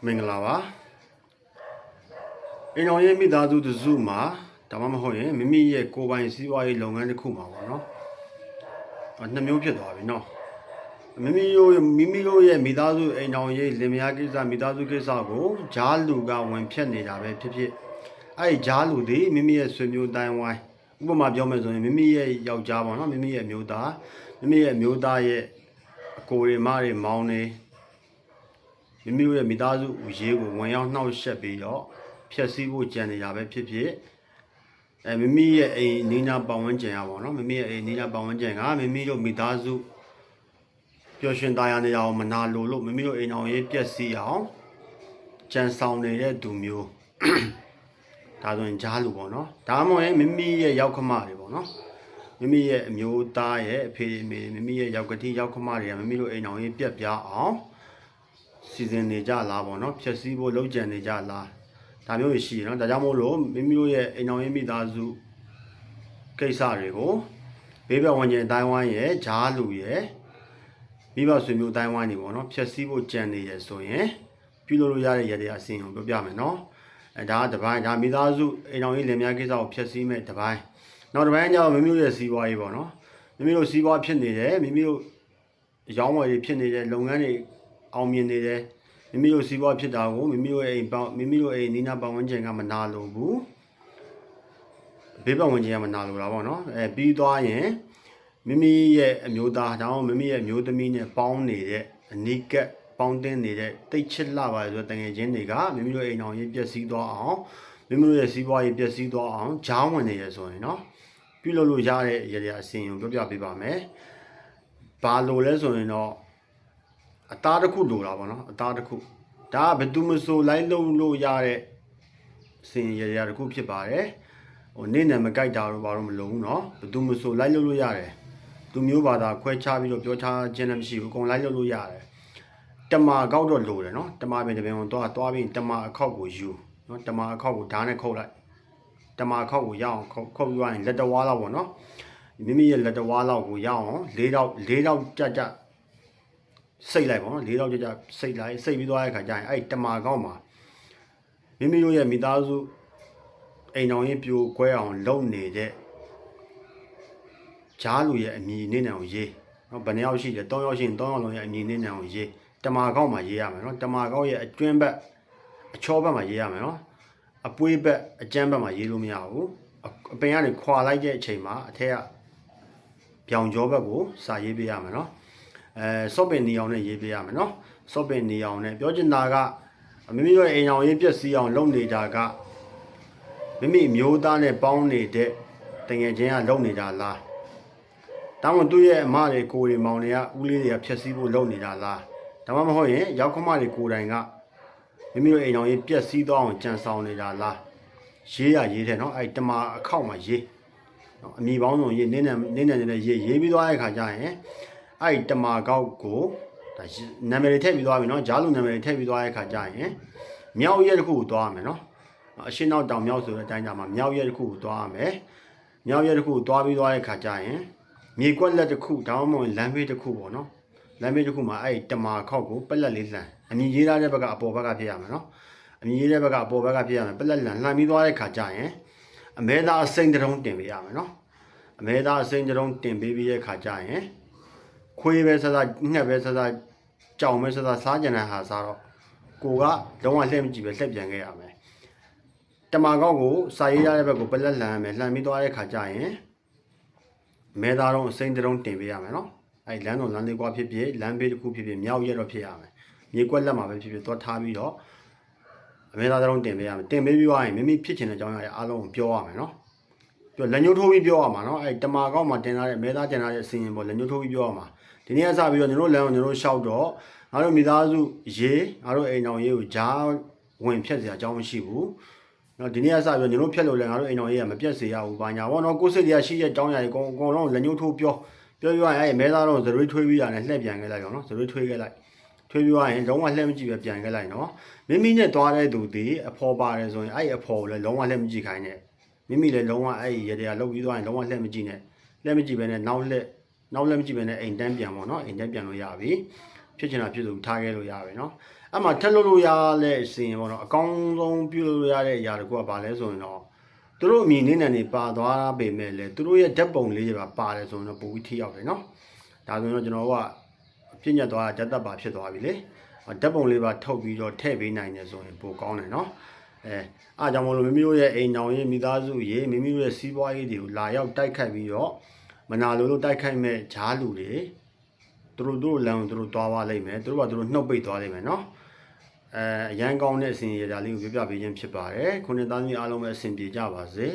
မင်္ဂလာပါအိမ်တော်ရဲ့မိသားစုတစုမှာဒါမှမဟုတ်ရင်မိမိရဲ့ကိုယ်ပိုင်စီးပွားရေးလုပ်ငန်းတစ်ခုမှာပေါ့နော်နှစ်မျိုးဖြစ်သွားပြီနော်မိမိတို့ရဲ့မိသားစုအိမ်တော်ရဲ့လင်မယားကိစ္စမိသားစုကိစ္စကိုဂျားလူကဝင်ဖြတ်နေတာပဲဖြစ်ဖြစ်အဲ့ဒီဂျားလူတွေမိမိရဲ့ဆွေမျိုးတိုင်းဝိုင်းဥပမာပြောမယ်ဆိုရင်မိမိရဲ့ယောက်ျားပေါ့နော်မိမိရဲ့အမျိုးသားရဲ့အကိုတွေမတွေမောင်းနေမိမိတို့ရဲ့မိသားစုရေးကိုဝင်ရောက်နှောက်ယှက်ပြီးတော့ဖျက်ဆီးဖို့ကြံနေတာပဲဖြစ်ဖြစ်မိမိရဲ့အိမ်နီးနားပတ်ဝန်းကျင်ရပါတော့မိမိရဲ့အိမ်နီးနားပတ်ဝန်းကျင်ကမိမိတို့မိသားစုပျော်ရွှင်သားရနေအောင်မနာလိုလို့မိမိတို့အိမ်အောင်ရေးပျက်စီးအောင်ကြံဆောင်နေတဲ့သူမျိုးဒါဆိုရင်ကြားလူပေါ့နော်ဒါမှမဟုတ်ရင်မိမိရဲ့ရောက်ခမတွေပေါ့နော်မိမိရဲ့အမျိုးသားရဲ့အဖေအမေမိမိရဲ့ယောက်ကတိရောက်ခမတွေကမိမိတို့အိမ်အောင်ရေးပြက်ပြားအောင်စီစဉ်နေကြလားပေါ့နော်ဖြည့်ဆည်းဖို့လုပ်ကြံနေကြလားဒါမျိုးတွေရှိရနော်ဒါကြောင့်မို့လို့မိမိတို့ရဲ့အိမ်အောင်ရေးမိသားစုကိစ္စတွေကိုဘေးဘက်ဝန်ကျင်အတိုင်းဝိုင်းရဲ့ဂျားလူရဲ့မိဘဆွေမျိုးအတိုင်းဝိုင်းတွေပေါ့နော်ဖြည့်ဆည်းဖို့ကြံနေရဆိုရင်ပြုလုပ်လို့ရတဲ့ရတဲ့အစီအစဉ်ကိုပြောပြမယ်နော်ဒါကတစ်ပိုင်းဒါမိသားစုအိမ်အောင်ရေးလင်မယားကိစ္စကိုဖြည့်ဆည်းမဲ့တစ်ပိုင်းနောက်တစ်ပိုင်းကျတော့မိမိတို့ရဲ့စီးပွားရေးပေါ့နော်မိမိတို့စီးပွားဖြစ်နေတယ်မိမိတို့ရောင်းဝယ်တွေဖြစ်နေတယ်လုပ်ငန်းတွေအောင်မြင်နေတယ်မိမိတို့စီးပွားဖြစ်တာကိုမိမိတို့အိမ်နီးနားပတ်ဝန်းကျင်ကမနာလိုဘူးဘေးပတ်ဝန်းကျင်ကမနာလိုတာပေါ့နော်ပြီးသွားရင်မိမိရဲ့အမျိုးသားဒါမှမဟုတ်မိမိရဲ့အမျိုးသမီးနဲ့ပေါင်းနေတဲ့အနိကပေါင်းတင်းနေတဲ့တိတ်ချစ်လာပါဆိုတဲ့တငယ်ချင်းတွေကမိမိတို့အိမ်အောင်ရေးပျက်စီးသွားအောင်မိမိတို့ရဲ့စီးပွားရေးပျက်စီးသွားအောင်ဂျားဝင်နေရဆိုရင်နော်ပြုလုပ်လို့ရတဲ့အရာတွေအစဉ်ကိုပြောပြပေးပါမယ်ဘာလို့လဲဆိုရင်တော့အသားတစ်ခုလိုတာပေါ့နော်အသားတစ်ခုဒါကဘယ်သူမဆိုလိုက်လို့ရတဲ့စင်ရရတစ်ခုဖြစ်ပါတယ်နေနဲ့မကြိုက်တာတော့ဘာလို့မလုံးဘူးเนาะဘယ်သူမဆိုလိုက်လို့ရတယ်သူမျိုးဘာသာခွဲခြားပြီးတော့ပြောချခြင်းလည်းမရှိဘူးအကုန်လိုက်လို့ရတယ်တမာကောက်တော့လိုတယ်เนาะတမာပင်တပင်ကိုသွားပြီးတမာအခောက်ကိုယူเนาะတမာအခောက်ကိုဓာတ်နဲ့ခုတ်လိုက်တမာအခောက်ကိုရအောင်ခုတ်ပြီးရင်လက်တော်ဝါးလောက်ပေါ့เนาะမိမိရဲ့လက်တော်ဝါးလောက်ကိုရအောင်၄တော့ကြစိတ်လိုက်ပေါ့နော်၄တော့ကြစိတ်လိုက်စိတ်ပြီးသွားတဲ့ခါကျရင်အဲ့တမာကောက်မှာမိမိတို့ရဲ့မိသားစုအိမ်တော်ရင်ပြိုကွဲအောင်လုပ်နေတဲ့ဂျားလူရဲ့အမည်နေနဲ့ကိုရေးနော်ဘယ်နှယောက်ရှိတယ်၃ယောက်ရှိရင်၃ယောက်လုံးရဲ့အမည်နေနဲ့ကိုရေးတမာကောက်မှာရေးရမယ်နော်တမာကောက်ရဲ့အတွင်းဘက်အချောဘက်မှာရေးရမယ်နော်အပွေးဘက်အကျန်းဘက်မှာရေးလို့မရဘူးအပင်ကနေခွာလိုက်တဲ့အချိန်မှာအထက်ကပြောင်ကျောဘက်ကိုစာရေးပေးရမယ်နော်စော့ပင်နေအောင်နဲ့ရေးပေးရမယ်နော်စော့ပင်နေအောင်နဲ့ပြောချင်တာကမိမိတို့အိမ်အောင်ရေးပြက်စီးအောင်လုပ်နေတာကမိမိမျိုးသားနဲ့ပေါင်းနေတဲ့တငယ်ချင်းကလုပ်နေတာလားဒါမှမဟုတ်သူ့ရဲ့အမတွေကိုယ်တွေမောင်တွေကဦးလေးတွေကဖြက်စီးဖို့လုပ်နေတာလားဒါမှမဟုတ်ရင်ရောက်ခမတွေကိုယ်တိုင်ကမိမိတို့အိမ်အောင်ရေးပြက်စီးသွားအောင်ကြံဆောင်နေတာလားရေးတယ်နော်အဲ့တမာအခောက်မှာရေးနော်အမိပေါင်းစုံရေးနင်းနေရေးပြီးသွားတဲ့ခါကျရင်အဲ့တမာကောက်ကိုဒါနာမည်တွေထည့်ပြီးသွားပြီเนาะဂျားလူနာမည်တွေထည့်ပြီးသွားတဲ့ခါကျရင်မြောက်ရက်တစ်ခုကိုသွားရမယ်เนาะအရှင်းနောက်တောင်မြောက်ဆိုတဲ့အတိုင်းကြမှာမြောက်ရက်တစ်ခုကိုသွားရမယ်မြောက်ရက်တစ်ခုကိုသွားပြီးသွားတဲ့ခါကျရင်မြေကွက်လက်တစ်ခုဒါမှမဟုတ်လမ်းဘေးတစ်ခုပေါ့เนาะလမ်းဘေးတစ်ခုမှာအဲ့တမာခောက်ကိုပက်လက်လေးလှန်အမြင်ရေးထားတဲ့ဘက်ကအပေါ်ဘက်ကဖြစ်ရမယ်เนาะအမြင်ရေးတဲ့ဘက်ကအပေါ်ဘက်ကဖြစ်ရမယ်ပက်လက်လှန်ပြီးသွားတဲ့ခါကျရင်အမဲသားအစိမ့်တုံးတင်ပေးရမယ်เนาะအမဲသားအစိမ့်တုံးတင်ပေးပြီးတဲ့ခါကျရင်ခွေးပဲစစငှက်ပဲစစကြောင်ပဲစစစားကြတဲ့ဟာစားတော့ကိုကလုံးဝလှည့်မကြည့်ပဲလှည့်ပြန်ခဲ့ရမယ်တမာကောက်ကိုစာရေးရတဲ့ဘက်ကိုပလက်လှန်ရမယ်လှန်ပြီးသွားတဲ့ခါကျရင်မဲသားတော့အစိမ့်တုံးတင်ပေးရမယ်နော်အဲ့လမ်းတော်လမ်းလေးကွာဖြစ်ဖြစ်လမ်းဘေးတစ်ခုဖြစ်ဖြစ်မြောက်ရက်တော့ဖြစ်ရမယ်မြေကွက်လက်မှာပဲဖြစ်ဖြစ်သွားထားပြီးတော့အမဲသားတုံးတင်ပေးရမယ်တင်ပေးပြီးသွားရင်မိမိဖြစ်ချင်တဲ့အကြောင်းအရာအားလုံးကိုပြောရမယ်နော်ပြောလက်ညှိုးထိုးပြီးပြောရမှာနော်အဲ့တမာကောက်မှာတင်ထားတဲ့မဲသားတင်ထားတဲ့အစီရင်ပေါ်လက်ညှိုးထိုးပြီးပြောရမှာဒီနေ့ကစပြီးတော့ကျွန်တော်လမ်းကိုကျွန်တော်ရှောက်တော့ငါတို့မိသားစုရေးငါတို့အိမ်တော်ရေးကိုဂျားဝင်ဖြတ်စရာအကြောင်းမရှိဘူးเนาะဒီနေ့ကစပြီးတော့ကျွန်တော်ဖြတ်လို့လဲငါတို့အိမ်တော်ရေးကမပြတ်စေရဘူးဘာညာဘောเนาะကိုယ်စိတ်တရားရှိတဲ့အကြောင်းအရာတွေအကုန်လုံးလက်ညှိုးထိုးပြောရရင်အဲ့မဲသားတော့ဇရွေးထွေးပြီးတာနဲ့လှည့်ပြန်ခဲ့လိုက်အောင်เนาะဇရွေးထွေးခဲ့လိုက်ထွေးပြီးရင်လုံးဝလှည့်မကြည့်ပဲပြန်ခဲ့လိုက်เนาะမိမိနဲ့သွားတဲ့သူဒီအဖော်ပါတယ်ဆိုရင်အဲ့အဖော်ကိုလည်းလုံးဝလှည့်မကြည့်ခိုင်းနဲ့မိမိလည်းလုံးဝအဲ့ရတရားလုပ်ပြီးသွားရင်လုံးဝလှည့်မကြည့်ပဲနဲ့နောက်လက်မကြည့်ပဲနဲ့အိမ်တန်းပြန်ပေါ့နော်အိမ်တန်းပြန်လို့ရပြီ ဖြစ်ချင်တာဖြစ်လို့ထားခဲ့လို့ရပါပဲเนาะအဲ့မှာထက်လို့ရတဲ့အစီရင်ပေါ့နော်အကောင်းဆုံးပြုလို့ရတဲ့အရာတကူကဘာလဲဆိုရင်တော့သူတို့အမည်နည်းနဲ့နေပါသွားပေမဲ့လည်းသူတို့ရဲ့ဓာတ်ပုံလေးတွေပါပါတယ်ဆိုရင်တော့ပုံပြီးထိရောက်တယ်เนาะဒါဆိုရင်တော့ကျွန်တော်ကပြည့်ညတ်သွားဓာတ်သက်ပါဖြစ်သွားပြီလေဓာတ်ပုံလေးပါထုတ်ပြီးတော့ထည့်ပေးနိုင်တယ်ဆိုရင်ပိုကောင်းတယ်เนาะအားကြောင့်မလို့မိမိတို့ရဲ့အိမ်တော်ရေးမိသားစုရေးမိမိတို့ရဲ့စီးပွားရေးတွေကိုလာရောက်တိုက်ခိုက်ပြီးတော့မနာလိုလို့တိုက်ခိုက်မဲ့ဂျားလူတွေသူတို့လမ်းကိုသူတို့သွားသွားလိမ့်မယ်သူတို့ကသူတို့နှုတ်ပိတ်သွားလိမ့်မယ်เนาะအရန်ကောင်းတဲ့အစီအစဉ်လေးကိုပြပြပေးခြင်းဖြစ်ပါတယ်ခုနှစ်သားသမီးအားလုံးပဲအဆင်ပြေကြပါစေ